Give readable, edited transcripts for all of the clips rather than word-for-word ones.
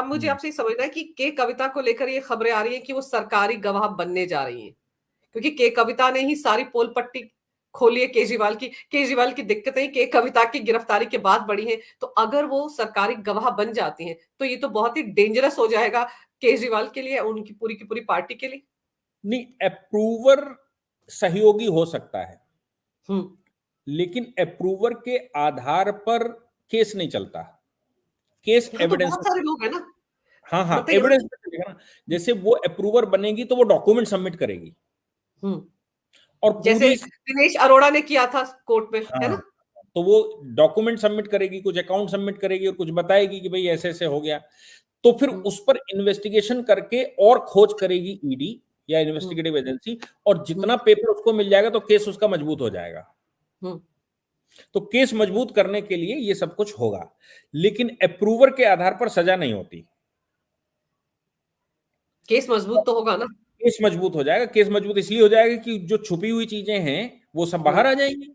अब मुझे आपसे ये समझना है कि के कविता को लेकर ये खबरें आ रही हैं कि वो सरकारी गवाह बनने जा रही हैं, क्योंकि के कविता ने ही सारी पोल पट्टी खोली है केजरीवाल की दिक्कतें के कविता की गिरफ्तारी के बाद बढ़ी हैं। तो अगर वो सरकारी गवाह बन जाती हैं तो ये तो बहुत ही डेंजरस हो जाएगा केजरीवाल के लिए, उनकी पूरी की पूरी पार्टी के लिए। नहीं, अप्रूवर सहयोगी हो सकता है, हम्म। लेकिन अप्रूवर के आधार पर केस नहीं चलता। केस यहाँ तो एविडेंस बहुत पे सारे चलेगा। लोग हैं ना। हाँ हाँ, मतलब यहाँ एविडेंस तो। पे चलेगा ना। जैसे वो अप्रूवर बनेगी तो वो डॉक्यूमेंट सबमिट करेगी हम्म। और जैसे पूरी। दिनेश अरोड़ा ने किया था कोर्ट में, है हाँ, ना। तो वो डॉक्यूमेंट सबमिट करेगी, कुछ अकाउंट सबमिट करेगी और कुछ बताएगी कि भाई ऐसे ऐसे हो गया। तो फिर हम्म। उस पर इन्वेस्टिगेशन करके और खोज करेगी ईडी या हम्म। इन्वेस्टिगेटिव एजेंसी, और हम्म। जितना पेपर उसको मिल जाएगा तो केस उसका मजबूत हो जाएगा। हम्म। तो केस मजबूत करने के लिए ये सब कुछ होगा, लेकिन अप्रूवर के आधार पर सजा नहीं होती। केस मजबूत तो होगा ना। केस मजबूत हो जाएगा। केस मजबूत इसलिए हो जाएगा कि जो छुपी हुई चीजें हैं वो सब बाहर हम्म। आ जाएंगी।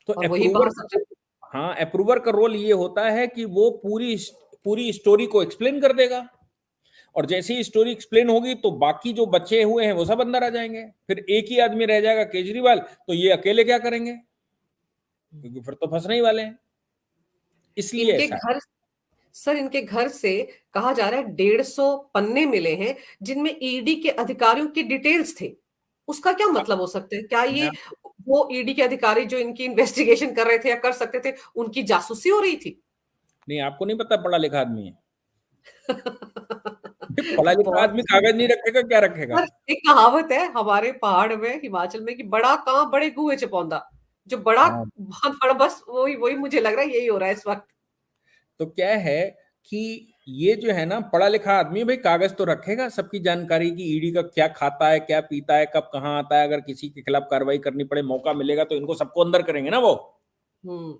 तो और वही अप्रूवर बाहर का सबसे। हाँ, अप्रूवर का रोल ये होता है कि वो पूरी पूरी स्टोरी को एक्सप्लेन कर देगा, और जैसे ही स्टोरी एक्सप्लेन होगी तो बाकी जो बचे हुए हैं वो सब अंदर आ जाएंगे। फिर एक ही आदमी रह जाएगा केजरीवाल, तो ये अकेले क्या करेंगे, क्योंकि फिर तो फंसने ही वाले हैं। इसलिए इनके ऐसा है। घर सर, इनके घर से कहा जा रहा है 150 पन्ने मिले हैं जिनमें ईडी के अधिकारियों की डिटेल्स थे। उसका क्या अब मतलब हो सकता है? क्या मैं ये वो ईडी के अधिकारी जो इनकी इन्वेस्टिगेशन कर रहे थे या कर सकते थे, उनकी जासूसी हो रही थी? नहीं, आपको नहीं पता पढ़ा लिखा आदमी है। पढ़ा लिखा बहुत। आदमी कागज नहीं रखेगा, क्या रखेगा। पर एक कहावत है हमारे पहाड़ में, हिमाचल में, कि बड़ा कहाँ बड़े कुएं च पौंदा। जो बड़ा हाँ, बहुत बड़ा, बस वही वही मुझे लग रहा है यही हो रहा है इस वक्त। तो क्या है कि ये जो है ना, पढ़ा लिखा आदमी भाई कागज तो रखेगा सबकी जानकारी की, ईडी का क्या खाता है, क्या पीता है, कब कहाँ आता है, अगर किसी के खिलाफ कार्रवाई करनी पड़े, मौका मिलेगा तो इनको सबको अंदर करेंगे ना वो। हम्म।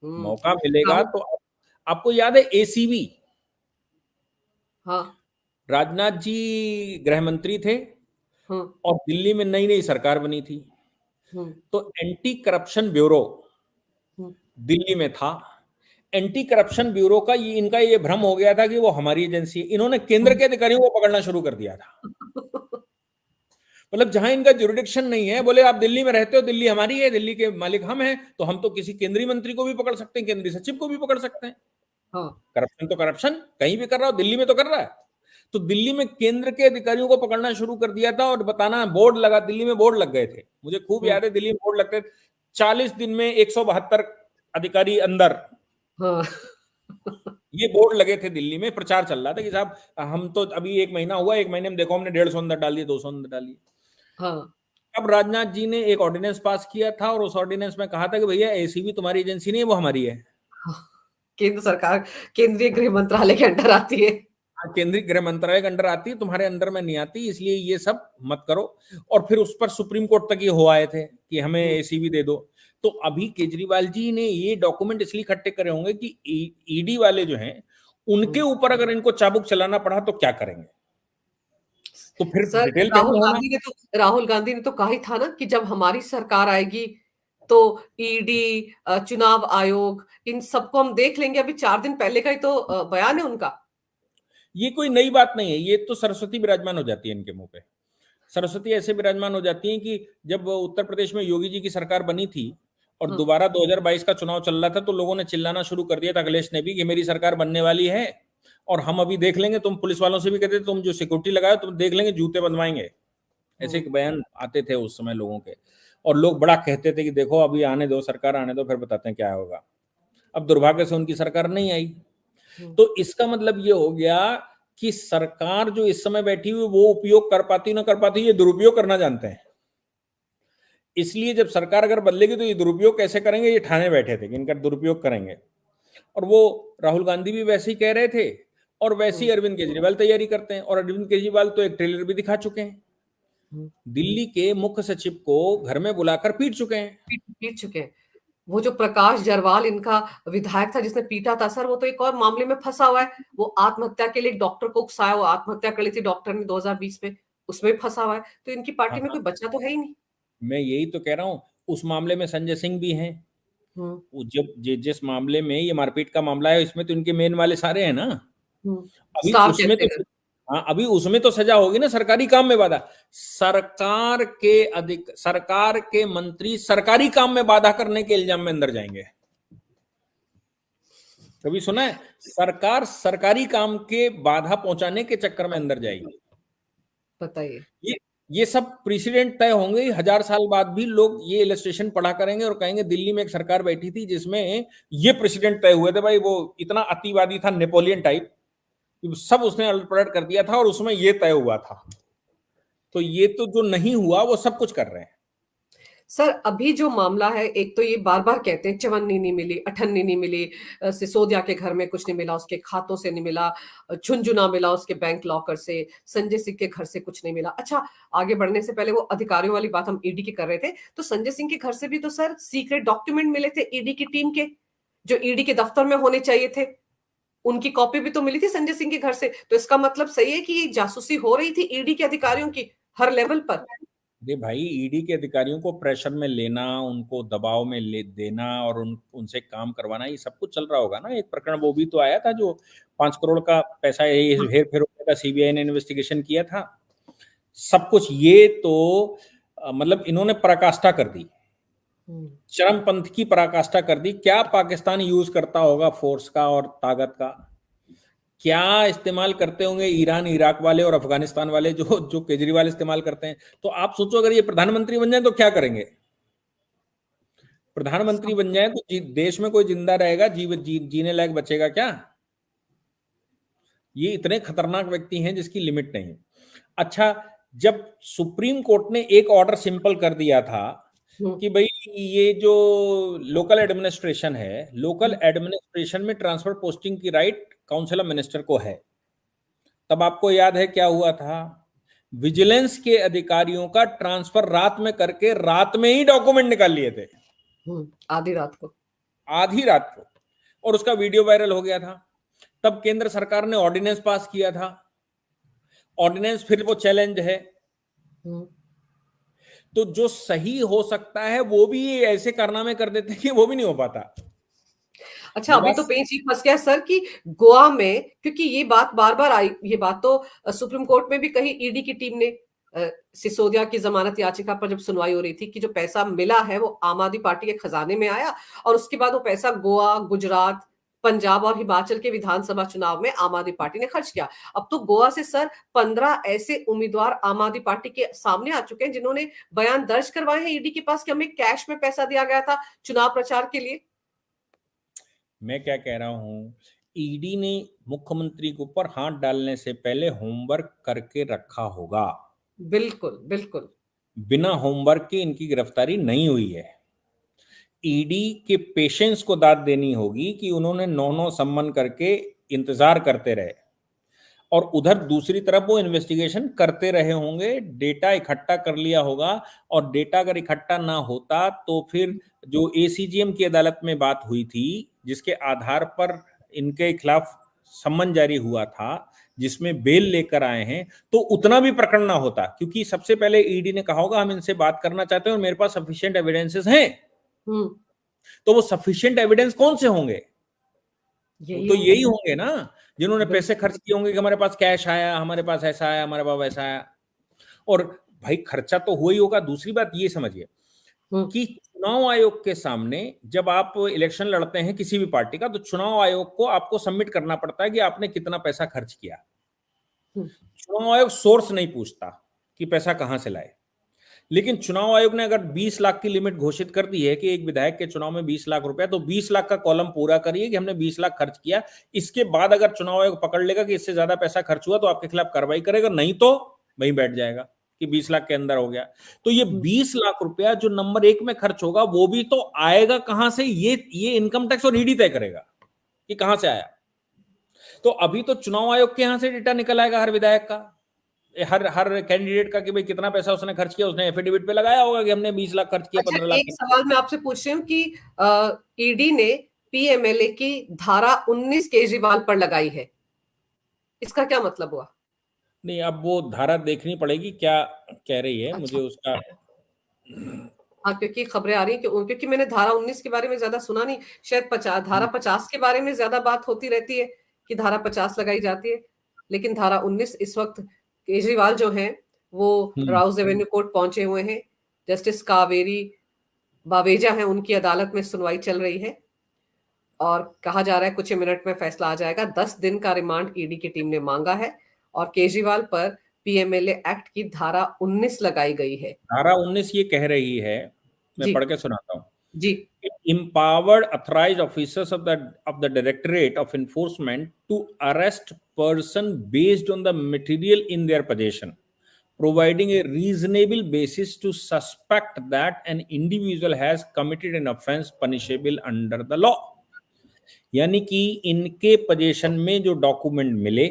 हम्म। मौका मिलेगा राहुल। तो। आपको याद है एसीबी हाँ। राजनाथ जी गृह मंत्री थे, हम्म। और दिल्ली में नई नई सरकार बनी थी, हम्म। तो एंटी करप्शन ब्यूरो हम्म। दिल्ली में था। एंटी करप्शन ब्यूरो का ये इनका ये भ्रम हो गया था कि वो हमारी एजेंसी है। इन्होंने केंद्र हम्म। के अधिकारियों को पकड़ना शुरू कर दिया था। मतलब जहां इनका जुरिडिक्शन नहीं है, बोले आप दिल्ली में रहते हो, दिल्ली हमारी है, दिल्ली के मालिक हम हैं, तो हम तो किसी केंद्रीय मंत्री को भी पकड़ सकते हैं, केंद्रीय सचिव को भी पकड़ सकते हैं। हाँ। करप्शन तो करप्शन कहीं भी कर रहा हो, दिल्ली में तो कर रहा है। तो दिल्ली में केंद्र के अधिकारियों को पकड़ना शुरू कर दिया था, और बताना बोर्ड लगा, दिल्ली में बोर्ड लग गए थे, मुझे खूब हम्म। याद है, दिल्ली में बोर्ड लगते 40 दिन में 172 अधिकारी अंदर। हाँ। ये बोर्ड लगे थे दिल्ली में, प्रचार चल रहा था कि साहब हम तो अभी 1 महीना हुआ, 1 महीने में देखो हमने 150 अंदर डाल दिए, 200 अंदर डालिए। हाँ। अब राजनाथ जी ने एक ऑर्डिनेंस पास किया था, और उस ऑर्डिनेंस में कहा था कि भैया एसीबी तुम्हारी एजेंसी नहीं है, वो हमारी है। हाँ। केंद्र सरकार, केंद्रीय गृह मंत्रालय के अंडर आती है। हाँ, केंद्रीय गृह मंत्रालय के अंडर आती है, तुम्हारे अंदर में नहीं आती, इसलिए ये सब मत करो। और फिर उस पर सुप्रीम कोर्ट तक ये हो आए थे कि हमें हम्म। एसीबी दे दो। तो अभी केजरीवाल जी ने ये डॉक्यूमेंट इसलिए इकट्ठे करे होंगे कि ईडी वाले जो हैं उनके हम्म। ऊपर अगर इनको चाबुक चलाना पड़ा तो क्या करेंगे। तो फिर सर, डिटेल पेपर होना। राहुल गांधी ने तो कहा ही था ना कि जब हमारी सरकार आएगी तो ईडी, चुनाव आयोग, इन सबको हम देख लेंगे। अभी 4 दिन पहले का ही तो बयान है उनका। ये कोई नई बात नहीं है, ये तो सरस्वती विराजमान हो जाती है इनके मुंह पे। सरस्वती ऐसे विराजमान हो जाती है कि जब उत्तर प्रदेश में योगी जी की सरकार बनी थी और हाँ। दोबारा 2022 का चुनाव चल रहा था, तो लोगों ने चिल्लाना शुरू कर दिया था, अखिलेश ने भी, कि मेरी सरकार बनने वाली है और हम अभी देख लेंगे, तुम पुलिस वालों से भी कहते थे तुम जो सिक्योरिटी लगाओ तुम देख लेंगे, जूते बनवाएंगे। ऐसे हम्म। एक बयान आते थे उस समय लोगों के, और लोग बड़ा कहते थे कि देखो अभी आने दो, सरकार आने दो, फिर बताते हैं क्या होगा। अब दुर्भाग्य से उनकी सरकार नहीं आई। हम्म। तो इसका मतलब ये हो गया कि सरकार जो इस समय बैठी हुई वो उपयोग कर पाती ना कर पाती, ये दुरुपयोग करना जानते हैं। इसलिए जब सरकार अगर बदलेगी तो ये दुरुपयोग कैसे करेंगे, ये ठाने बैठे थे कि इनका दुरुपयोग करेंगे। और वो राहुल गांधी भी वैसे ही कह रहे थे, और वैसे ही हम्म। अरविंद केजरीवाल तैयारी करते हैं, और अरविंद केजरीवाल तो एक ट्रेलर भी दिखा चुके हैं, हम्म। दिल्ली के मुख्य सचिव को घर में बुलाकर पीट चुके हैं। पीट चुके हैं। वो जो प्रकाश जरवाल इनका विधायक था जिसने पीटा था, सर, वो तो एक और मामले में फंसा हुआ है। वो आत्महत्या के लिए एक डॉक्टर को उकसाया, वो आत्महत्या कर ली थी डॉक्टर ने 2020 में, उसमें फंसा हुआ है। तो इनकी हाँ पार्टी में हाँ, कोई बचा तो है ही नहीं। मैं यही तो कह रहा हूँ। उस मामले में संजय सिंह भी हैं। हम्म। वो जब जिस मामले में ये मारपीट का मामला है, इसमें तो इनके मेन वाले सारे हैं ना। अभी स्टार उसमें कहते तो, हैं। हाँ अभी उसमें तो सजा होगी ना, सरकारी काम में बाधा। सरकार के मंत्री सरकारी काम में बाधा करने के इल्जाम में अंदर जाएंगे। कभी सुना है? सरकार सरकारी काम के बाधा पहुंचाने के चक्कर में अंदर जाएगी। बताइए। ये ये सब प्रेसिडेंट तय होंगे, 1000 साल बाद भी लोग ये इलस्ट्रेशन पढ़ा करेंगे और कहेंगे दिल्ली में एक सरकार बैठी थी जिसमें ये प्रेसिडेंट तय हुए थे। भाई वो इतना अतिवादी था, नेपोलियन टाइप, सब उसने अलट पलट कर दिया था और उसमें ये तय हुआ था। तो ये तो जो नहीं हुआ वो सब कुछ कर रहे हैं। सर अभी जो मामला है, एक तो ये बार बार कहते हैं चवन्नी नहीं मिली, अठन्नी नहीं मिली, सिसोदिया के घर में कुछ नहीं मिला, उसके खातों से नहीं मिला, झुंझुना मिला उसके बैंक लॉकर से, संजय सिंह के घर से कुछ नहीं मिला। अच्छा, आगे बढ़ने से पहले वो अधिकारियों वाली बात हम ईडी की कर रहे थे, तो संजय सिंह के घर से भी तो सर सीक्रेट डॉक्यूमेंट मिले थे ईडी की टीम के, जो ईडी के दफ्तर में होने चाहिए थे। उनकी कॉपी भी तो मिली थी संजय सिंह के घर से। तो इसका मतलब सही है कि ये जासूसी हो रही थी ईडी के अधिकारियों की हर लेवल पर। अरे भाई, ईडी के अधिकारियों को प्रेशर में लेना, उनको दबाव में ले देना और उनसे काम करवाना, ये सब कुछ चल रहा होगा ना। एक प्रकरण वो भी तो आया था जो 5 करोड़ का पैसा हेर फेर हो गया था, सीबीआई ने इन्वेस्टिगेशन किया था। सब कुछ ये तो मतलब इन्होंने पराकाष्ठा कर दी, चरमपंथ की पराकाष्ठा कर दी। क्या पाकिस्तान यूज करता होगा फोर्स का और ताकत का, क्या इस्तेमाल करते होंगे ईरान इराक वाले और अफगानिस्तान वाले जो जो केजरीवाल इस्तेमाल करते हैं। तो आप सोचो अगर ये प्रधानमंत्री बन जाए तो क्या करेंगे। प्रधानमंत्री बन जाए तो देश में कोई जिंदा रहेगा, जीने लायक बचेगा क्या? ये इतने खतरनाक व्यक्ति हैं जिसकी लिमिट नहीं। अच्छा, जब सुप्रीम कोर्ट ने एक ऑर्डर सिंपल कर दिया था कि भाई ये जो लोकल एडमिनिस्ट्रेशन है, लोकल एडमिनिस्ट्रेशन में ट्रांसफर पोस्टिंग की राइट काउंसिल ऑफ मिनिस्टर को है, तब आपको याद है क्या हुआ था? विजिलेंस के अधिकारियों का ट्रांसफर रात में करके रात में ही डॉक्यूमेंट निकाल लिए थे, आधी रात को, आधी रात को, और उसका वीडियो वायरल हो गया था। तब केंद्र सरकार ने ऑर्डिनेंस पास किया था, ऑर्डिनेंस फिर वो चैलेंज है। तो जो सही हो सकता है वो भी ऐसे कारनामे कर देते हैं कि वो भी नहीं हो पाता। अच्छा, अभी तो पेंच ही फंस गया सर कि गोवा में, क्योंकि ये बात बार बार आई, ये बात तो सुप्रीम कोर्ट में भी कही ईडी की टीम ने, सिसोदिया की जमानत याचिका पर जब सुनवाई हो रही थी, कि जो पैसा मिला है वो आम आदमी पार्टी के खजाने में आया और उसके बाद वो पैसा गोवा, गुजरात, पंजाब और हिमाचल के विधानसभा चुनाव में आम आदमी पार्टी ने खर्च किया। अब तो गोवा से सर 15 ऐसे उम्मीदवार आम आदमी पार्टी के सामने आ चुके हैं जिन्होंने बयान दर्ज करवाए हैं ईडी के पास कि हमें कैश में पैसा दिया गया था चुनाव प्रचार के लिए। मैं क्या कह रहा हूं, ईडी ने मुख्यमंत्री के ऊपर हाथ डालने से पहले होमवर्क करके रखा होगा। बिल्कुल बिल्कुल। बिना होमवर्क के इनकी गिरफ्तारी नहीं हुई है। ईडी के पेशेंस को दाद देनी होगी कि उन्होंने 9 सम्मन करके इंतजार करते रहे, और उधर दूसरी तरफ वो इन्वेस्टिगेशन करते रहे होंगे, डेटा इकट्ठा कर लिया होगा। और डेटा अगर इकट्ठा ना होता तो फिर जो एसीजीएम की अदालत में बात हुई थी, जिसके आधार पर इनके खिलाफ सम्मन जारी हुआ था, जिसमें बेल लेकर आए हैं, तो उतना भी प्रकरण ना होता। क्योंकि सबसे पहले ईडी ने कहा होगा हम इनसे बात करना चाहते हैं और मेरे पास सफिशिएंट एविडेंसेस हैं। तो वो सफिशिएंट एविडेंस कौन से होंगे? तो यही होंगे ना जिन्होंने पैसे खर्च किए होंगे कि हमारे पास कैश आया, हमारे पास ऐसा आया, हमारे पास वैसा आया। और भाई खर्चा तो हुआ ही होगा। दूसरी बात ये समझिए कि चुनाव आयोग के सामने जब आप इलेक्शन लड़ते हैं किसी भी पार्टी का, तो चुनाव आयोग को आपको सबमिट करना पड़ता है कि आपने कितना पैसा खर्च किया। चुनाव आयोग सोर्स नहीं पूछता कि पैसा कहां से लाए, लेकिन चुनाव आयोग ने अगर 20 लाख की लिमिट घोषित कर दी है कि एक विधायक के चुनाव में 20 लाख रुपया, तो 20 लाख का कॉलम पूरा करिए कि हमने 20 लाख खर्च किया। इसके बाद अगर चुनाव आयोग पकड़ लेगा कि इससे ज्यादा पैसा खर्च हुआ तो आपके खिलाफ कार्रवाई करेगा, नहीं तो वहीं बैठ जाएगा कि 20 लाख के अंदर हो गया। तो ये 20 लाख रुपया जो नंबर 1 में खर्च होगा वो भी तो आएगा कहां से, ये इनकम टैक्स और ईडी तय करेगा कि कहां से आया। तो अभी तो चुनाव आयोग के यहां से डेटा निकल आएगा हर विधायक का, हर कैंडिडेट का, कि भाई कितना पैसा उसने खर्च किया। उसने एफिडेविट पे लगाया होगा कि हमने 20 लाख खर्च किया, 15 लाख। एक सवाल मैं आपसे पूछ रही हूँ कि ईडी ने पीएमएलए की धारा 19 केजरीवाल पर लगाई है, इसका क्या मतलब हुआ? नहीं, अब वो धारा देखनी पड़ेगी क्या कह रही है। अच्छा। मुझे उसका हाँ, क्योंकि खबरें आ रही हैं क्योंकि मैंने धारा 19 के बारे में ज्यादा सुना नहीं, शायद धारा 50 के बारे में ज्यादा बात होती रहती है कि धारा 50 लगाई जाती है, लेकिन धारा 19 इस वक्त केजरीवाल जो हैं वो राउस एवेन्यू कोर्ट पहुंचे हुए हैं। जस्टिस कावेरी बावेजा हैं, उनकी अदालत में सुनवाई चल रही है और कहा जा रहा है कुछ ही मिनट में फैसला आ जाएगा। 10 दिन का रिमांड ईडी की टीम ने मांगा है और केजरीवाल पर पीएमएलए एक्ट की धारा 19 लगाई गई है। धारा 19 ये कह रही है, मैं जी पढ़ के सुनाता हूँ। जी। Empowered authorized officers of the Directorate of Enforcement to arrest person based on the material in their possession, providing a reasonable basis to suspect that an individual has committed an offense punishable under the law। यानी कि इनके position में जो document मिले,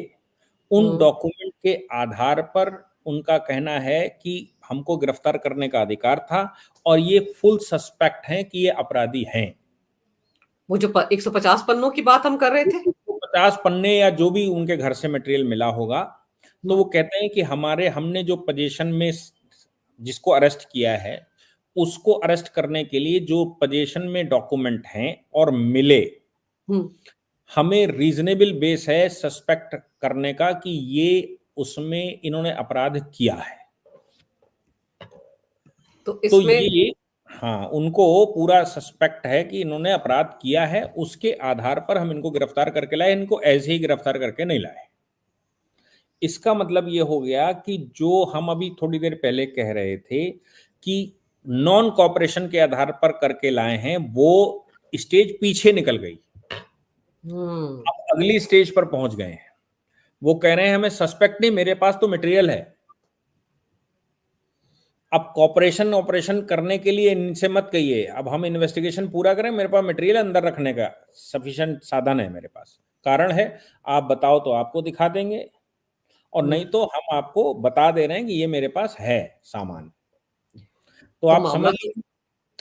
उन document के आधार पर उनका कहना है कि हमको गिरफ्तार करने का अधिकार था और ये फुल सस्पेक्ट हैं कि ये अपराधी हैं। वो जो 150 पन्नों की बात हम कर रहे थे, 150 पन्ने या जो भी उनके घर से मटेरियल मिला होगा, तो वो कहते हैं कि हमने जो पोजीशन में जिसको अरेस्ट किया है उसको अरेस्ट करने के लिए जो पोजीशन में डॉक्यूमेंट हैं और मिले, हमें रीजनेबल बेस है सस्पेक्ट करने का कि ये उसमें इन्होंने अपराध किया है। तो ये हाँ, उनको पूरा सस्पेक्ट है कि इन्होंने अपराध किया है, उसके आधार पर हम इनको गिरफ्तार करके लाए, इनको ऐसे ही गिरफ्तार करके नहीं लाए। इसका मतलब ये हो गया कि जो हम अभी थोड़ी देर पहले कह रहे थे कि नॉन कॉपरेशन के आधार पर करके लाए हैं, वो स्टेज पीछे निकल गई। अब अगली स्टेज पर पहुंच गए हैं। वो कह रहे हैं हमें सस्पेक्ट नहीं, मेरे पास तो मटेरियल है। अब कॉपरेशन ऑपरेशन करने के लिए इनसे मत कहिए, अब हम इन्वेस्टिगेशन पूरा करें, मेरे पास मटेरियल अंदर रखने का सफिशिएंट साधन है, मेरे पास कारण है, आप बताओ तो आपको दिखा देंगे, और नहीं तो हम आपको बता दे रहे हैं कि ये मेरे पास है सामान। तो आप समझ लीजिए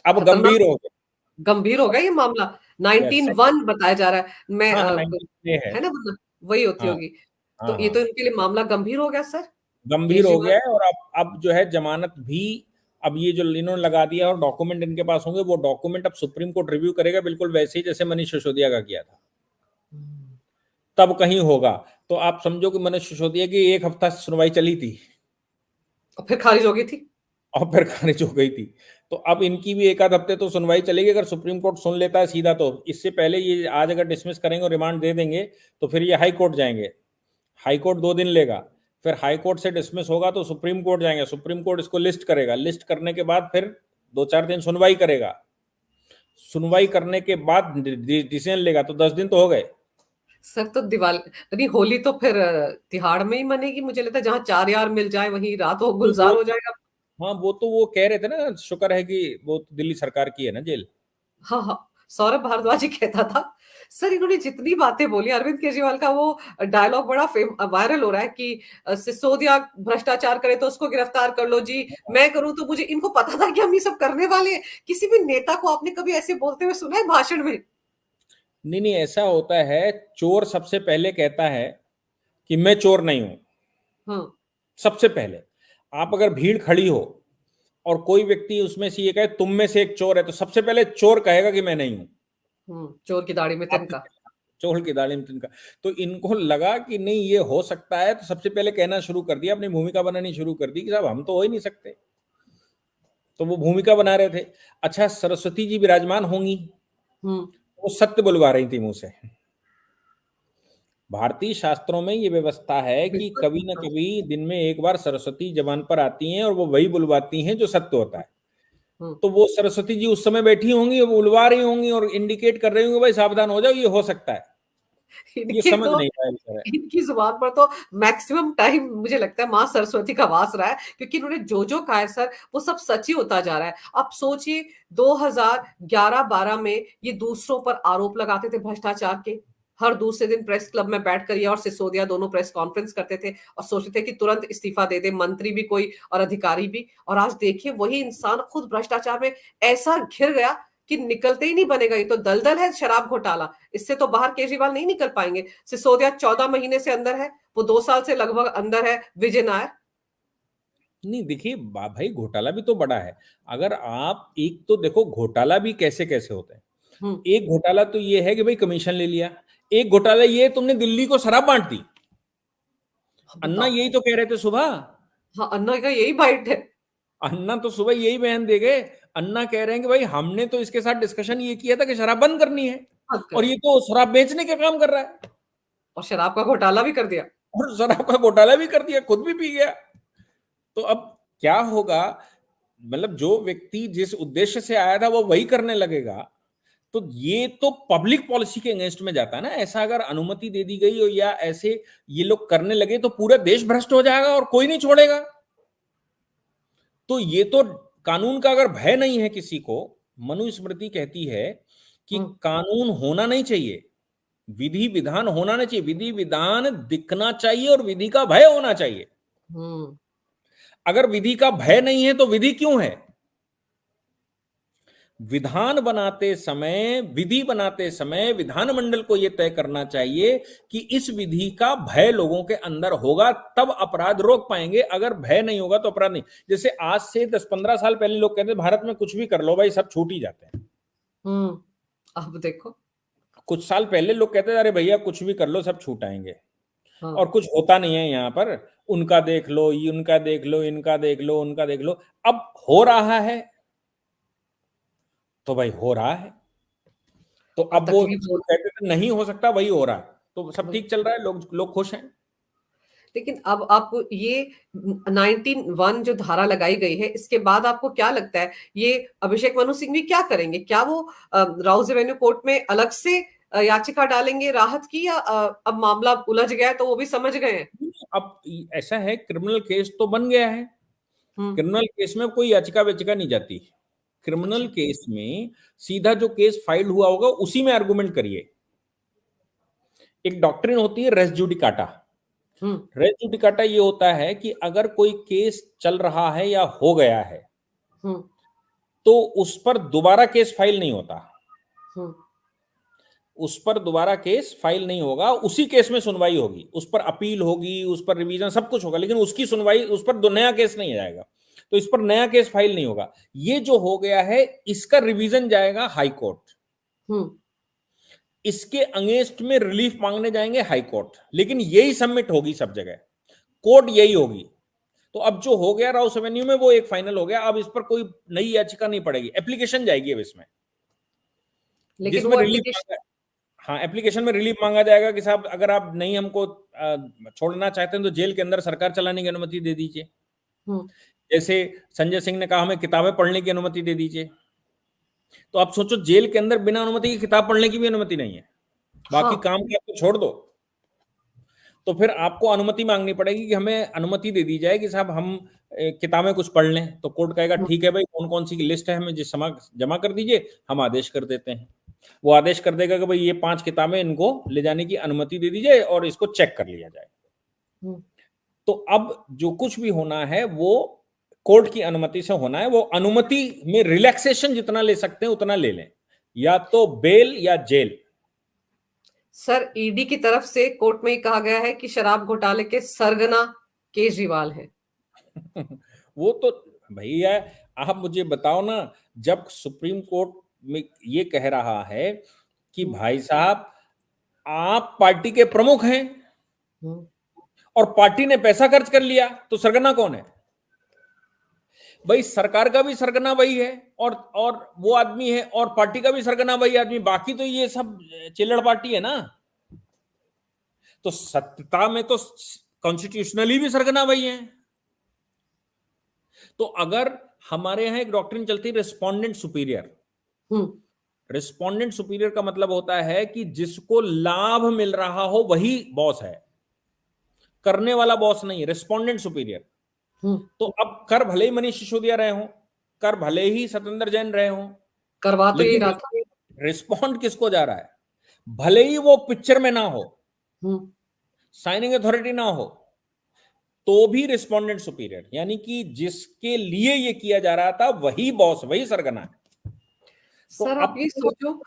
अब गंभीर हो गया ये मामला। 19(1) बताया जा रहा है, मैं है ना, वही होती होगी। तो ये तो इनके लिए मामला गंभीर हो गया सर, गंभीर हो गया है। और अब जो है जमानत भी, अब ये जो इन्होंने लगा दिया और डॉक्यूमेंट इनके पास होंगे, वो डॉक्यूमेंट अब सुप्रीम कोर्ट रिव्यू करेगा, बिल्कुल वैसे ही जैसे मनीष सिसोदिया का किया था, तब कहीं होगा। तो आप समझो कि मनीष सिसोदिया की 1 हफ्ता सुनवाई चली थी और फिर खारिज हो गई थी, तो अब इनकी भी 1 आध हफ्ते तो सुनवाई चलेगी, अगर सुप्रीम कोर्ट सुन लेता है सीधा। तो इससे पहले ये आज अगर डिसमिस करेंगे और रिमांड दे देंगे तो फिर ये हाई कोर्ट जाएंगे, हाई कोर्ट 2 दिन लेगा, फिर हाई कोर्ट से डिसमिस होगा तो सुप्रीम कोर्ट जाएंगे, सुप्रीम कोर्ट इसको लिस्ट करेगा, लिस्ट करने के बाद फिर 2-4 दिन सुनवाई करेगा, सुनवाई करने के बाद डिसीजन लेगा, तो 10 दिन तो हो गए सर। तो दिवाली होली तो फिर तिहाड़ में ही मनेगी, मुझे लगता है जहां 4 यार मिल जाए वहीं रात हो गुलजार हो जाएगा। हाँ, वो तो वो कह रहे थे ना, शुक्र है कि वो दिल्ली सरकार की है ना जेल। हाँ, सौरभ भारद्वाज ही कहता था। सर इन्होंने जितनी बातें बोली, अरविंद केजरीवाल का वो डायलॉग बड़ा वायरल हो रहा है कि सिसोदिया भ्रष्टाचार करे तो उसको गिरफ्तार कर लो जी, मैं करूं तो मुझे, इनको पता था कि हम ये सब करने वाले हैं। किसी भी नेता को आपने कभी ऐसे बोलते हुए सुना है भाषण में? नहीं, ऐसा होता है, चोर सबसे पहले कहता है कि मैं चोर नहीं हूं। सबसे पहले आप अगर भीड़ खड़ी हो और कोई व्यक्ति उसमें से ये कहे तुम में से एक चोर है, तो सबसे पहले चोर कहेगा कि मैं नहीं हूं। चोर की दाढ़ी में तिनका, चोर की दाढ़ी में तिनका। तो इनको लगा कि नहीं ये हो सकता है, तो सबसे पहले कहना शुरू कर दिया, अपनी भूमिका बनानी शुरू कर दी कि साहब हम तो हो ही नहीं सकते। तो वो भूमिका बना रहे थे। अच्छा, सरस्वती जी विराजमान होंगी, वो सत्य बुलवा रही थी मुंह से। भारतीय शास्त्रों में ये व्यवस्था है कि कभी ना कभी दिन में एक बार सरस्वती जबान पर आती हैं और वो वही बुलवाती हैं जो सत्य होता है। तो वो सरस्वती जी उस समय बैठी होंगी, वो बुलवा रही होंगी और इंडिकेट कर रही होंगी भाई सावधान हो जाओ, ये हो सकता है। ये समझ तो, नहीं पाया। इनकी जुबान पर तो मैक्सिमम टाइम मुझे लगता है मां सरस्वती का वास रहा है, क्योंकि इन्होंने जो जो कहा है सर वो सब सच ही होता जा रहा है। आप सोचिए 2011-12 में ये दूसरों पर आरोप लगाते थे भ्रष्टाचार के, हर दूसरे दिन प्रेस क्लब में बैठकर ये और सिसोदिया दोनों प्रेस कॉन्फ्रेंस करते थे और सोचते थे कि तुरंत इस्तीफा दे दे मंत्री भी कोई और अधिकारी भी। और आज देखिए वही इंसान खुद भ्रष्टाचार में ऐसा घिर गया कि निकलते ही नहीं बनेगा। ये तो दलदल है शराब घोटाला, इससे तो बाहर केजरीवाल नहीं निकल पाएंगे। सिसोदिया 14 महीने से अंदर है, वो 2 साल से लगभग अंदर है। विजय नायर नहीं, देखिए भाई घोटाला भी तो बड़ा है। अगर आप एक तो देखो घोटाला भी कैसे कैसे होते हैं। एक घोटाला तो ये है कि भाई कमीशन ले लिया, एक घोटाला ये तुमने दिल्ली को शराब बांट दी। अन्ना बताओ। यही तो कह रहे थे सुबह। हाँ, अन्ना का यही बाइट है। अन्ना तो सुबह यही बयान दे गए। अन्ना कह रहे हैं कि भाई हमने तो इसके साथ डिस्कशन ये किया था कि शराब बंद करनी है, हद और कर। ये तो शराब बेचने का काम कर रहा है, और शराब का घोटाला भी कर दिया। और शराब का घोटाला भी कर दिया, खुद भी पी गया। तो अब क्या होगा? मतलब जो व्यक्ति जिस उद्देश्य से आया था वो वही करने लगेगा, तो ये तो पब्लिक पॉलिसी के अगेंस्ट में जाता है ना। ऐसा अगर अनुमति दे दी गई हो या ऐसे ये लोग करने लगे तो पूरा देश भ्रष्ट हो जाएगा और कोई नहीं छोड़ेगा। तो ये तो कानून का अगर भय नहीं है किसी को, मनुस्मृति कहती है कि हम्म। कानून होना नहीं चाहिए, विधि विधान होना नहीं चाहिए, विधि विधान दिखना चाहिए और विधि का भय होना चाहिए। हम्म। अगर विधि का भय नहीं है तो विधि क्यों है? विधान बनाते समय, विधि बनाते समय विधानमंडल को यह तय करना चाहिए कि इस विधि का भय लोगों के अंदर होगा तब अपराध रोक पाएंगे, अगर भय नहीं होगा तो अपराध नहीं। जैसे आज से 10-15 साल पहले लोग कहते भारत में कुछ भी कर लो भाई सब छूट ही जाते हैं। हम्म। अब देखो। कुछ साल पहले लोग कहते थे अरे भैया कुछ भी कर लो सब छूट आएंगे, और हाँ। कुछ होता नहीं है यहाँ पर, उनका देख लो, उनका देख लो, इनका देख लो, उनका देख लो। अब हो रहा है तो भाई हो रहा है, तो और अब वो तकलीफ जो कहते थे नहीं हो सकता वही हो रहा है, तो सब हो। ठीक चल रहा है, लोग लोग खुश हैं। लेकिन अब आप ये 19(1) जो धारा लगाई गई है, इसके बाद आपको क्या लगता है ये अभिषेक मनु सिंघवी क्या करेंगे? क्या वो राउज एवेन्यू कोर्ट में अलग से याचिका डालेंगे राहत की, या अब मामला उलझ गया है तो वो भी समझ गए हैं? अब ऐसा है, क्रिमिनल केस तो बन गया है, हम्म। क्रिमिनल केस में कोई याचिका वेचिका नहीं जाती। क्रिमिनल अच्छा। केस में सीधा जो केस फाइल हुआ होगा उसी में आर्गुमेंट करिए। एक डॉक्ट्रिन होती है रेस जुडिकाटा। हम्म। रेस जुडिकाटा ये होता है कि अगर कोई केस चल रहा है या हो गया है हम्म। तो उस पर दोबारा केस फाइल नहीं होता, हम्म। उस पर दोबारा केस फाइल नहीं होगा, उसी केस में सुनवाई होगी, उस पर अपील होगी, उस पर रिवीजन सब कुछ होगा, लेकिन उसकी सुनवाई, उस पर दो नया केस नहीं जाएगा, तो इस पर नया केस फाइल नहीं होगा। ये जो हो गया है इसका रिवीजन जाएगा हाई कोर्ट, हम्म। इसके अगेंस्ट में रिलीफ मांगने जाएंगे हाई कोर्ट, लेकिन यही सबमिट होगी सब जगह, कोर्ट यही होगी। तो अब जो हो गया राउस एवेन्यू में वो एक फाइनल हो गया, अब इस पर कोई नई याचिका नहीं पड़ेगी, एप्लीकेशन जाएगी अब इसमें, लेकिन जिसमें वो रिलीफ एप्लीकेशन। मांगा, हाँ एप्लीकेशन में रिलीफ मांगा जाएगा कि साहब अगर आप नहीं हमको छोड़ना चाहते हैं तो जेल के अंदर सरकार चलाने की अनुमति दे दीजिए। हम्म। जैसे संजय सिंह ने कहा हमें किताबें पढ़ने की अनुमति दे दीजिए, तो आप सोचो जेल के अंदर बिना अनुमति की किताब पढ़ने की भी अनुमति नहीं है, बाकी हाँ। काम को छोड़ दो, तो फिर आपको अनुमति मांगनी पड़ेगी कि हमें अनुमति दे दी जाए कि साहब हम किताबें कुछ पढ़ लें, तो कोर्ट कहेगा ठीक है भाई कौन कौन सी लिस्ट है हमें जमा कर दीजिए, हम आदेश कर देते हैं। वो आदेश कर देगा कि भाई ये 5 किताबें इनको ले जाने की अनुमति दे दीजिए और इसको चेक कर लिया जाए। हम्म। तो अब जो कुछ भी होना है वो कोर्ट की अनुमति से होना है, वो अनुमति में रिलैक्सेशन जितना ले सकते हैं उतना ले लें, या तो बेल या जेल। सर, ईडी की तरफ से कोर्ट में ही कहा गया है कि शराब घोटाले के सरगना केजरीवाल है। वो तो भैया आप मुझे बताओ ना, जब सुप्रीम कोर्ट में ये कह रहा है कि भाई साहब आप पार्टी के प्रमुख हैं हम्म। और पार्टी ने पैसा खर्च कर लिया, तो सरगना कौन है? भाई सरकार का भी सरगना वही है, और वो आदमी है, और पार्टी का भी सरगना वही आदमी, बाकी तो ये सब चिल्लड़ पार्टी है ना। तो सत्ता में तो कॉन्स्टिट्यूशनली भी सरगना वही है। तो अगर हमारे यहां एक डॉक्ट्रिन चलती है रिस्पोंडेंट सुपीरियर, हम्म। रिस्पोंडेंट सुपीरियर का मतलब होता है कि जिसको लाभ मिल रहा हो वही बॉस है, करने वाला बॉस नहीं, रिस्पोंडेंट सुपीरियर। हम्म। तो अब कर भले ही मनीष सिसोदिया रहे हो, कर भले ही सत्येंद्र जैन रहे हो, करवा तो यही लेकिन रहा था। रिस्पॉन्ड किसको जा रहा है? भले ही वो पिक्चर में ना हो, हम्म। साइनिंग अथॉरिटी ना हो, तो भी रिस्पोंडेंट सुपीरियर, यानी कि जिसके लिए ये किया जा रहा था वही बॉस, वही सरगना है। तो सर आप अब ये सोचो,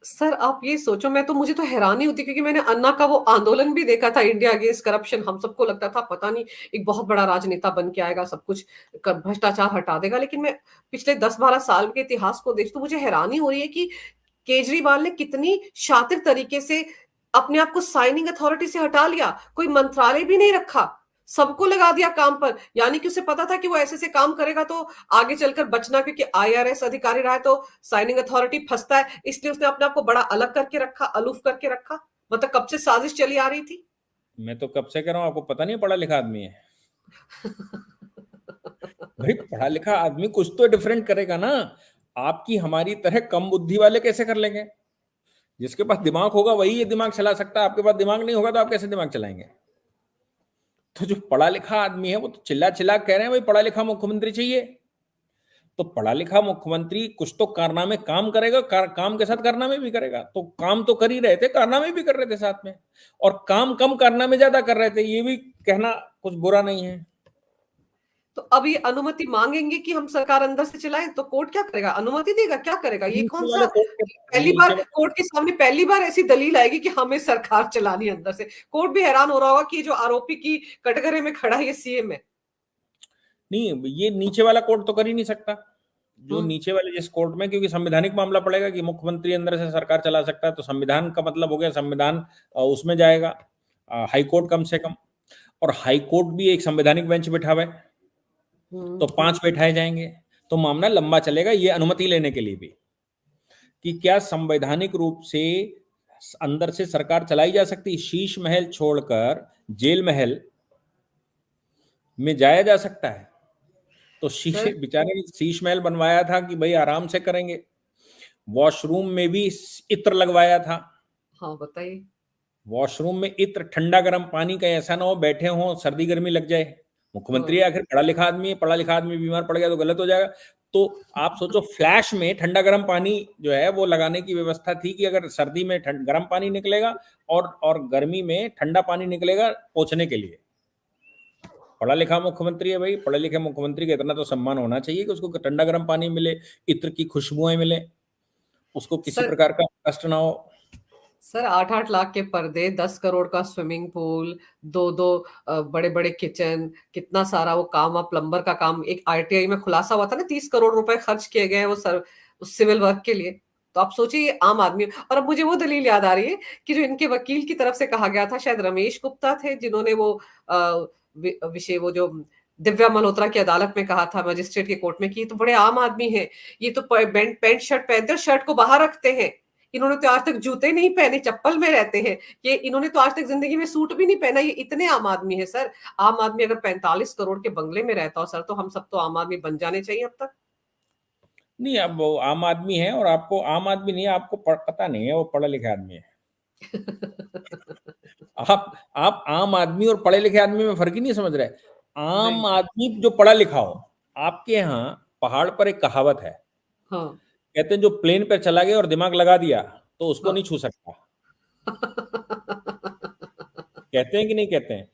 सर आप ये सोचो, मैं तो, मुझे तो हैरानी होती, क्योंकि मैंने अन्ना का वो आंदोलन भी देखा था, इंडिया अगेंस्ट करप्शन। हम सबको लगता था पता नहीं एक बहुत बड़ा राजनेता बन के आएगा, सब कुछ भ्रष्टाचार हटा देगा। लेकिन मैं पिछले 10-12 साल के इतिहास को देख तो मुझे हैरानी हो रही है कि केजरीवाल ने कितनी शातिर तरीके से अपने आप को साइनिंग अथॉरिटी से हटा लिया, कोई मंत्रालय भी नहीं रखा, सबको लगा दिया काम पर। यानी कि उसे पता था कि वो ऐसे से काम करेगा तो आगे चलकर बचना, क्योंकि आईआरएस अधिकारी रहा है तो साइनिंग अथॉरिटी फंसता है, इसलिए उसने अपने आप को बड़ा अलग करके रखा, अलूफ करके रखा। मतलब कब से साजिश चली आ रही थी। मैं तो कब से कह रहा हूँ, आपको पता नहीं पढ़ा लिखा आदमी है। भाई पढ़ा लिखा आदमी कुछ तो डिफरेंट करेगा ना। आपकी हमारी तरह कम बुद्धि वाले कैसे कर लेंगे? जिसके पास दिमाग होगा वही ये दिमाग चला सकता है, आपके पास दिमाग नहीं होगा तो आप कैसे दिमाग चलाएंगे? तो जो पढ़ा लिखा आदमी है वो तो चिल्ला चिल्ला कह रहे हैं भाई पढ़ा लिखा मुख्यमंत्री चाहिए। तो पढ़ा लिखा मुख्यमंत्री कुछ तो कारनामे काम करेगा, काम के साथ कारनामे भी करेगा। तो काम तो कर ही रहे थे, कारनामे भी कर रहे थे साथ में, और काम कम कारनामे ज्यादा कर रहे थे, ये भी कहना कुछ बुरा नहीं है। तो अब ये अनुमति मांगेंगे कि हम सरकार अंदर से चलाएं, तो कोर्ट क्या करेगा? अनुमति देगा? क्या करेगा? ये नीचे कौन वाले सा कोर्ट पहली बार कोर्ट के सामने पहली बार ऐसी दलील आएगी कि हमें सरकार चलानी है अंदर से? कोर्ट भी हैरान हो रहा होगा कि ये जो आरोपी की कटघरे में खड़ा है ये सीएम है। नहीं, ये नीचे वाला कोर्ट तो कर ही नहीं सकता। जो हम्म। नीचे वाले जिस कोर्ट में, क्योंकि संवैधानिक मामला पड़ेगा कि मुख्यमंत्री अंदर से सरकार चला सकता है, तो संविधान का मतलब हो गया संविधान, उसमें जाएगा हाई कोर्ट कम से कम। और हाई कोर्ट भी एक संवैधानिक बेंच बैठावे, तो 5 बैठाए जाएंगे, तो मामला लंबा चलेगा। ये अनुमति लेने के लिए भी कि क्या संवैधानिक रूप से अंदर से सरकार चलाई जा सकती, शीश महल छोड़कर जेल महल में जाया जा सकता है। तो शीशे सर। बेचारे ने शीश महल बनवाया था कि भाई आराम से करेंगे। वॉशरूम में भी इत्र लगवाया था। हाँ बताइए। वॉशरूम में इत्र, ठंडा गर्म पानी का ऐसा ना हो बैठे हो सर्दी गर्मी लग जाए। मुख्यमंत्री हाँ। आखिर पढ़ा लिखा आदमी है, पढ़ा लिखा आदमी बीमार पड़ गया तो गलत हो जाएगा। तो आप सोचो फ्लैश में ठंडा गर्म पानी जो है वो लगाने की व्यवस्था थी कि अगर सर्दी में गर्म पानी निकलेगा और गर्मी में ठंडा पानी निकलेगा पोंछने के लिए। पढ़ा लिखा मुख्यमंत्री है भाई, पढ़े लिखे मुख्यमंत्री का इतना तो सम्मान होना चाहिए कि उसको ठंडा गर्म पानी मिले, इत्र की खुशबुएं मिले, उसको किसी सर, प्रकार का कष्ट ना हो। सर 8-8 लाख के पर्दे, 10 करोड़ का स्विमिंग पूल, दो दो बड़े बड़े किचन, कितना सारा वो काम। अब प्लम्बर का काम एक आरटीआई में खुलासा हुआ था ना, 30 करोड़ रुपए खर्च किए गए हैं वो सर उस सिविल वर्क के लिए। तो आप सोचिए ये आम आदमी। और अब मुझे वो दलील याद आ रही है कि जो इनके वकील की तरफ से कहा गया था, शायद रमेश गुप्ता थे जिन्होंने वो विषय वो जो दिव्या मल्होत्रा की अदालत में कहा था, मजिस्ट्रेट के कोर्ट में, कि ये तो बड़े आम आदमी हैं, ये तो पैंट शर्ट पहनते और शर्ट को बाहर रखते हैं, इन्होंने तो आज तक जूते नहीं पहने, चप्पल में रहते हैं, ये इन्होंने तो आज तक जिंदगी में सूट भी नहीं पहना, ये इतने आम आदमी है सर। आम आदमी अगर 45 करोड़ के बंगले में रहता हो सर, तो हम सब तो आम आदमी बन जाने चाहिए अब तक। नहीं, अब वो आम आदमी है और आपको आम आदमी नहीं है, आपको पता नहीं है वो पढ़ा लिखा आदमी है। आप आम आदमी और पढ़े लिखे आदमी में फर्क ही नहीं समझ रहे। नहीं। आम आदमी जो पढ़ा लिखा हो, आपके यहाँ पहाड़ पर एक कहावत है, हाँ। कहते हैं जो प्लेन पर चला गया और दिमाग लगा दिया तो उसको नहीं हाँ। छू सकता। कहते हैं कि नहीं कहते हैं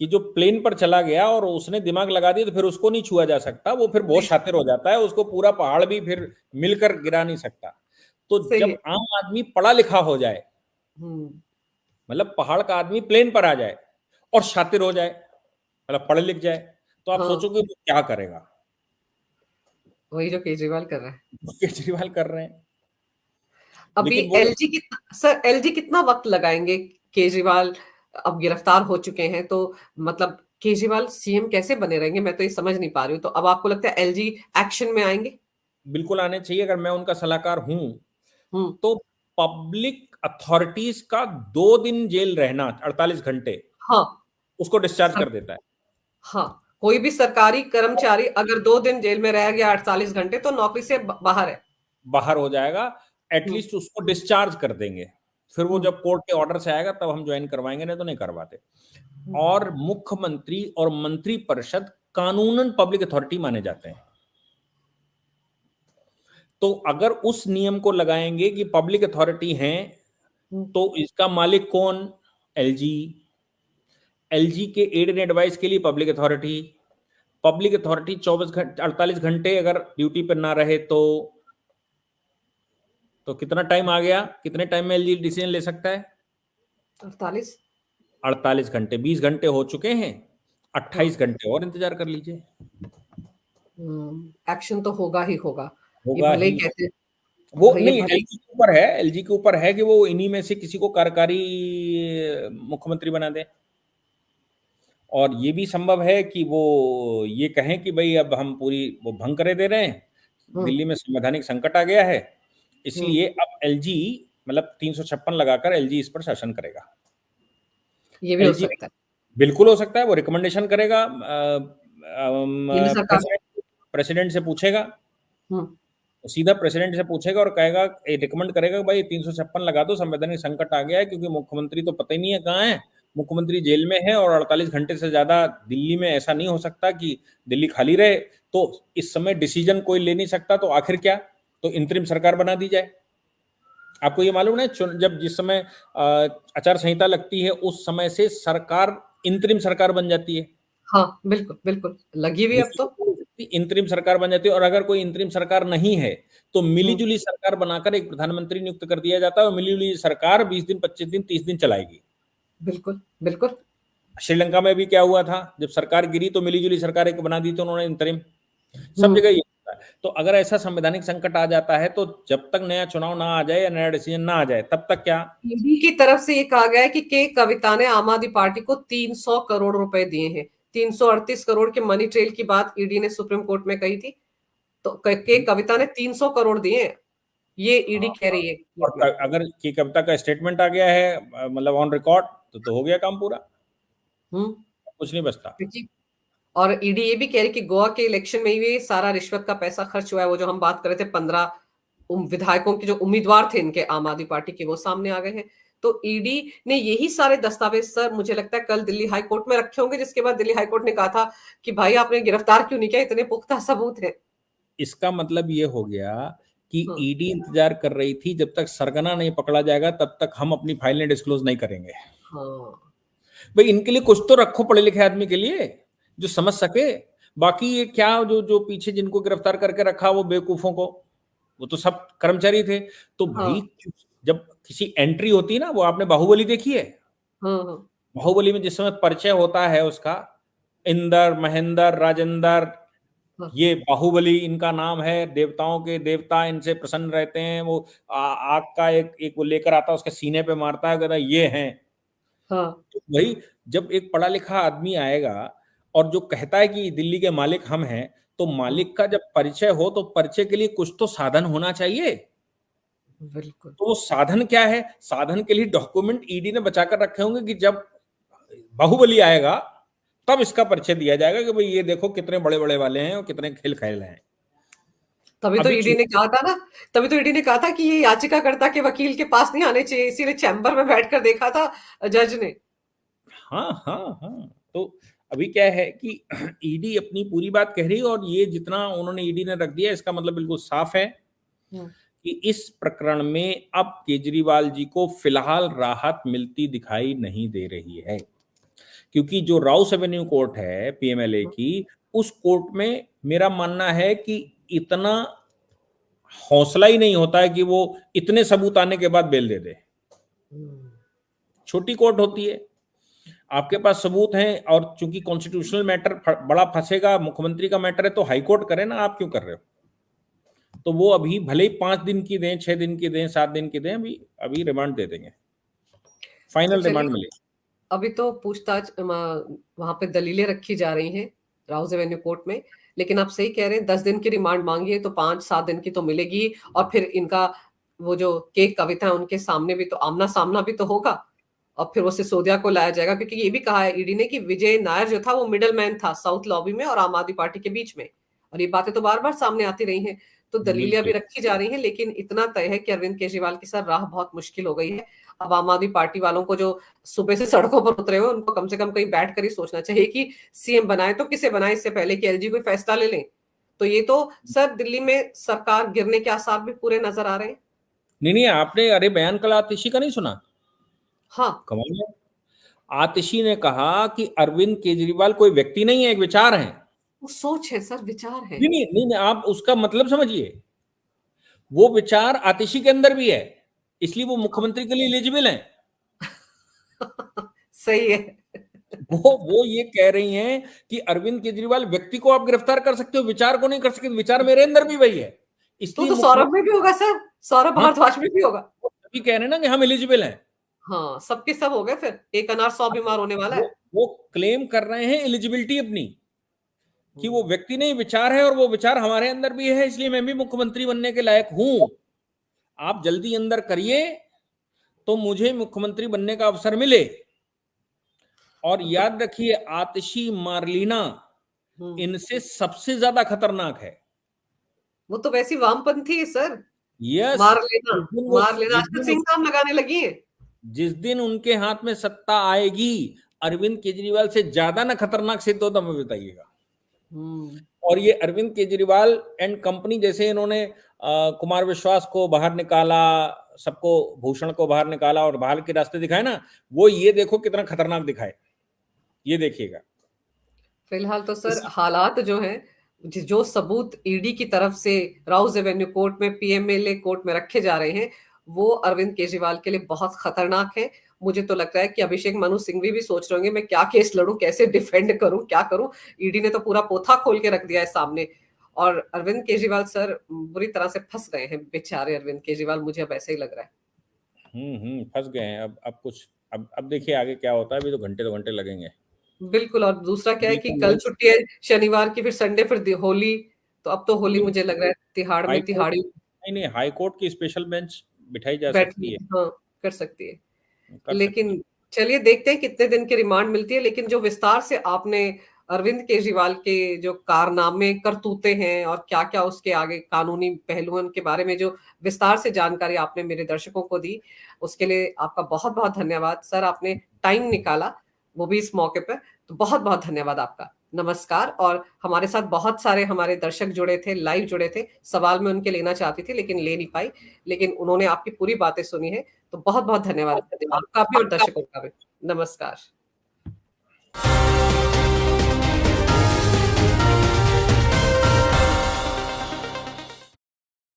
कि जो प्लेन पर चला गया और उसने दिमाग लगा दिया तो फिर उसको नहीं छुआ जा सकता, वो फिर बहुत नहीं। शातिर हो जाता है, उसको पूरा पहाड़ भी फिर मिलकर गिरा नहीं सकता। तो सही है। जब आम आदमी पढ़ा लिखा हो जाए, हम्म। मतलब पहाड़ का आदमी प्लेन पर आ जाए और शातिर हो जाए, मतलब पढ़ लिख जाए, तो आप हाँ, सोचोगे वो क्या करेगा? वही जो केजरीवाल कर रहा है केजरीवाल कर रहे हैं। अभी। लेकिन वो एलजी कितना सर, एलजी कितना वक्त लगाएंगे? केजरीवाल अब गिरफ्तार हो चुके हैं, तो मतलब केजरीवाल सीएम कैसे बने रहेंगे? मैं तो ये समझ नहीं पा रही हूँ। तो अब आपको लगता है एलजी एक्शन में आएंगे? बिल्कुल आने चाहिए। अगर मैं उनका सलाहकार हूं हम्म। तो पब्लिक अथॉरिटीज का 2 दिन जेल रहना, 48 घंटे, हाँ। उसको डिस्चार्ज सर, कर देता है। हाँ, कोई भी सरकारी कर्मचारी अगर 2 दिन जेल में रह गया 48 घंटे, तो नौकरी से बाहर है। बाहर हो जाएगा, हम्म। एटलीस्ट उसको डिस्चार्ज कर देंगे। फिर वो हम्म। जब कोर्ट के ऑर्डर से आएगा तब हम ज्वाइन करवाएंगे, नहीं तो नहीं करवाते। हम्म। और मुख्यमंत्री और मंत्री परिषद कानूनन पब्लिक अथॉरिटी माने जाते हैं। तो अगर उस नियम को लगाएंगे कि पब्लिक अथॉरिटी हैं, हम्म। तो इसका मालिक कौन? एलजी। एलजी के एड एंड एडवाइस के लिए पब्लिक अथॉरिटी 24 घंटे 48 घंटे अगर ड्यूटी पर ना रहे तो कितना टाइम आ गया? कितने टाइम में एलजी डिसीजन ले सकता है? 48। 48 घंटे, 20 घंटे हो चुके हैं, हाँ। 28 घंटे और इंतजार कर लीजिए। एक्शन तो होगा ही होगा। ये होगा भले ही ही। कहते हैं वो ये नहीं, भले एलजी के ऊपर है, एलजी के ऊपर है कि वो इन्हीं में से किसी को कार्यकारी मुख्यमंत्री बना दे। और ये भी संभव है कि वो ये कहें कि भाई अब हम पूरी वो भंग करे दे रहे हैं, हम्म दिल्ली में संवैधानिक संकट आ गया है, हम्म इसलिए अब एलजी मतलब 356 लगाकर एलजी इस पर शासन करेगा। ये भी हो एलजी सकता है बिल्कुल हो सकता है, वो रिकमेंडेशन करेगा, केंद्र सरकार। प्रेसिडेंट प्रेसिडेंट से पूछेगा, हम्म सीधा प्रेसिडेंट से पूछेगा और कहेगा, रिकमेंड करेगा कि भाई 356 लगा दो, संवैधानिक संकट आ गया है, क्योंकि मुख्यमंत्री तो पता ही नहीं है कहाँ है, मुख्यमंत्री जेल में है और 48 घंटे से ज्यादा दिल्ली में ऐसा नहीं हो सकता कि दिल्ली खाली रहे, तो इस समय डिसीजन कोई ले नहीं सकता, तो आखिर क्या, तो इंतरिम सरकार बना दी जाए। आपको ये मालूम है जब जिस समय आचार संहिता लगती है उस समय से सरकार इंतरिम सरकार बन जाती है, हाँ बिल्कुल बिल्कुल लगी हुई अब तो। इंतरिम सरकार बन जाती है, और अगर कोई इंतरिम सरकार नहीं है तो हम्म मिलीजुली सरकार बनाकर एक प्रधानमंत्री नियुक्त कर दिया जाता है, और मिलीजुली सरकार 20 दिन 25 दिन 30 दिन चलाएगी। बिल्कुल बिल्कुल। श्रीलंका में भी क्या हुआ था, जब सरकार गिरी तो मिलीजुली सरकार एक बना दी थी उन्होंने, इंतरिम। सब जगह ये होता है। तो अगर ऐसा संवैधानिक संकट आ जाता है तो जब तक नया चुनाव ना आ जाए या नया डिसीजन ना आ जाए तब तक क्या। ईडी की तरफ से ये कहा गया है कि के कविता ने आम आदमी पार्टी को 300 करोड़ रुपए दिए हैं। 338 करोड़ के मनी ट्रेल की बात ईडी ने सुप्रीम कोर्ट में कही थी, तो के कविता ने 300 करोड़ दिए हैं, ये ईडी हाँ, कह रही है कोर्ट और में। अगर की कविता का स्टेटमेंट आ गया है, मतलब ऑन रिकॉर्ड, तो हो गया काम पूरा, हम्म कुछ नहीं बचता। क्योंकि और ईडी ये भी कह रही कि गोवा के इलेक्शन में ही सारा रिश्वत का पैसा खर्च हुआ है। वो जो हम बात कर रहे थे 15 विधायकों के जो उम्मीदवार थे इनके आम आदमी पार्टी के, वो सामने आ गए हैं। तो ईडी ने यही सारे दस्तावेज सर मुझे लगता है कल दिल्ली हाई कोर्ट में रखे होंगे, जिसके बाद दिल्ली हाई कोर्ट ने कहा था कि भाई आपने गिरफ्तार क्यों नहीं किया, इतने पुख्ता सबूत है। इसका मतलब ये हो गया कि हाँ ईडी इंतजार कर रही थी जब तक सरगना नहीं पकड़ा जाएगा तब तक हम अपनी फाइलें डिस्क्लोज नहीं करेंगे। हाँ भाई इनके लिए कुछ तो रखो पढ़े लिखे आदमी के लिए जो समझ सके। बाकी ये क्या जो जो पीछे जिनको गिरफ्तार करके रखा वो बेवकूफों को, वो तो सब कर्मचारी थे। तो भाई हाँ जब किसी एंट्री होती है ना, वो आपने बाहुबली देखी है, हाँ हाँ बाहुबली में जिस समय परिचय होता है उसका, इंदर महेंद्र राजेंद्र, हाँ ये बाहुबली इनका नाम है, देवताओं के देवता इनसे प्रसन्न रहते हैं, वो आग का एक एक वो लेकर आता है उसके सीने पे मारता है, कहता है ये हैं। हाँ तो वही, जब एक पढ़ा लिखा आदमी आएगा और जो कहता है कि दिल्ली के मालिक हम हैं, तो हाँ, मालिक का जब परिचय हो तो परिचय के लिए कुछ तो साधन होना चाहिए। बिल्कुल। तो वो साधन क्या है, साधन के लिए डॉक्यूमेंट ईडी ने बचाकर रखे होंगे कि जब बाहुबली आएगा तब इसका परिचय दिया जाएगा कि भाई ये देखो कितने बड़े बड़े वाले हैं और कितने खेल खेल हैं। तभी तो अभी ईडी ने कहा था ना, तभी तो ईडी ने कहा था कि ये याचिकाकर्ता के वकील के पास नहीं आने चाहिए, इसीलिए चैम्बर में बैठकर देखा था जज ने। हाँ हाँ हाँ। तो अभी क्या है कि ईडी अपनी पूरी बात कह रही है, और ये जितना उन्होंने ईडी ने रख दिया इसका मतलब बिल्कुल साफ है हम्म कि इस प्रकरण में अब केजरीवाल जी को फिलहाल राहत मिलती दिखाई नहीं दे रही है, क्योंकि जो राउस एवेन्यू कोर्ट है पीएमएलए की, उस कोर्ट में मेरा मानना है कि इतना हौसला ही नहीं होता है कि वो इतने सबूत आने के बाद बेल दे दे। हम्म, छोटी कोर्ट होती है, आपके पास सबूत हैं, और चूंकि कॉन्स्टिट्यूशनल मैटर बड़ा फंसेगा, मुख्यमंत्री का मैटर है, तो हाईकोर्ट करे ना, आप क्यों कर रहे हो। तो वो अभी भले ही 5 दिन की दें, 6 दिन की दें, 7 दिन की दें, अभी अभी रिमांड दे देंगे, तो फाइनल रिमांड चलिए, मिले। अभी तो पूछताछ वहां पे दलीलें रखी जा रही हैं राउस एवेन्यू कोर्ट में। लेकिन आप सही कह रहे हैं, 10 दिन की रिमांड मांगी है तो 5-7 दिन की तो मिलेगी। और फिर इनका वो जो केक कविता है उनके सामने भी तो आमना सामना भी तो होगा, और फिर वो सिसोदिया को लाया जाएगा, क्योंकि ये भी कहा है ईडी ने कि विजय नायर जो था वो मिडल मैन था साउथ लॉबी में और आम आदमी पार्टी के बीच में। और ये बातें तो बार बार सामने आती रही हैं। तो दलीलें अभी बिल्कुल। रखी जा रही हैं, लेकिन इतना तय है कि अरविंद केजरीवाल की सर राह बहुत मुश्किल हो गई है। अब आम आदमी पार्टी वालों को जो सुबह से सड़कों पर उतरे हुए, उनको कम से कम कहीं बैठ कर ही सोचना चाहिए कि सीएम बनाए तो किसे बनाए, इससे पहले कि एलजी कोई फैसला ले लें। तो ये तो सर दिल्ली में सरकार गिरने के आसार भी पूरे नजर आ रहे हैं। नहीं नहीं, आपने अरे बयान कल आतिशी का नहीं सुना, हाँ, कमाल है। आतिशी ने कहा कि अरविंद केजरीवाल कोई व्यक्ति नहीं है, एक विचार है। वो सोच है सर, विचार है। नहीं नहीं नहीं नहीं, आप उसका मतलब समझिए, वो विचार आतिशी के अंदर भी है, इसलिए वो मुख्यमंत्री के लिए एलिजिबल हैं। सही है। वो ये कह रही हैं कि अरविंद केजरीवाल व्यक्ति को आप गिरफ्तार कर सकते हो, विचार को नहीं कर सकते, विचार मेरे अंदर भी वही है, तो इसलिए सौरभ में भी होगा सर, सौरभ हाँ, भारद्वाज में भी होगा। अभी कह रहे हैं ना कि हम एलिजिबल हैं। हाँ, सबके सब हो गए फिर, एक अनार 100 बीमार होने वाला है। वो क्लेम कर रहे हैं एलिजिबिलिटी अपनी, कि वो हम्म। व्यक्ति नहीं विचार है, और वो विचार हमारे अंदर भी है, इसलिए मैं भी मुख्यमंत्री बनने के लायक हूं। आप जल्दी अंदर करिए तो मुझे मुख्यमंत्री बनने का अवसर मिले। और तो याद रखिए, आतिशी मार्लिना इनसे सबसे ज्यादा खतरनाक है। वो तो वैसी वामपंथी है सर। यस। मार लेना, जिस दिन वो मार लेना, जिस आजकल दिन सिंह नाम लगाने लगी है। जिस दिन उनके हाथ में सत्ता आएगी, अरविंद केजरीवाल से ज्यादा ना खतरनाक सिद्ध होता, हमें बताइएगा। हम्म। और ये अरविंद केजरीवाल एंड कंपनी, जैसे इन्होंने कुमार विश्वास को बाहर निकाला, सबको, भूषण को बाहर निकाला और बहाल के रास्ते दिखाए ना, वो ये देखो कितना खतरनाक दिखाए, ये देखिएगा। फिलहाल तो सर इस हालात जो हैं, जो सबूत ईडी की तरफ से राउज एवेन्यू कोर्ट में, पीएमएलए कोर्ट में रखे जा रहे हैं, वो अरविंद केजरीवाल के लिए बहुत खतरनाक है। मुझे तो लगता है कि अभिषेक मनु सिंघवी भी सोच रहे होंगे मैं क्या केस लड़ूं, कैसे डिफेंड करूं, क्या करूं। ईडी ने तो पूरा पोथा खोल के रख दिया है सामने। और अरविंद केजरीवाल सर बुरी तरह से फंस गए हैं, बेचारे अरविंद केजरीवाल, मुझे अब ऐसा ही लग रहा है। फंस गए हैं। अब कुछ, अब देखिए आगे क्या होता है, अभी तो घंटे 2 घंटे लगेंगे। बिल्कुल। और दूसरा क्या है कि लेकिन कल छुट्टी है शनिवार की, फिर संडे, फिर होली। तो अब तो होली मुझे लग रहा है तिहाड़ हाई में कोर्ट, तिहाड़ी नहीं नहीं, हाई कोर्ट की स्पेशल बेंच बिठाई जा बैठनी, सकती है, हाँ, कर सकती है। कर सकती है। लेकिन चलिए देखते हैं कितने दिन की रिमांड मिलती है। लेकिन जो विस्तार से आपने अरविंद केजरीवाल के जो कारनामे, करतूते हैं और क्या क्या उसके आगे कानूनी पहलुओं के बारे में जो विस्तार से जानकारी आपने मेरे दर्शकों को दी, उसके लिए आपका बहुत बहुत धन्यवाद सर। आपने टाइम निकाला, वो भी इस मौके पर, तो बहुत बहुत धन्यवाद आपका। नमस्कार। और हमारे साथ बहुत सारे हमारे दर्शक जुड़े थे, लाइव जुड़े थे, सवाल मैं उनके लेना चाहती थी लेकिन ले नहीं पाई, लेकिन उन्होंने आपकी पूरी बातें सुनी है। तो बहुत बहुत धन्यवाद आपका भी और दर्शकों का भी। नमस्कार।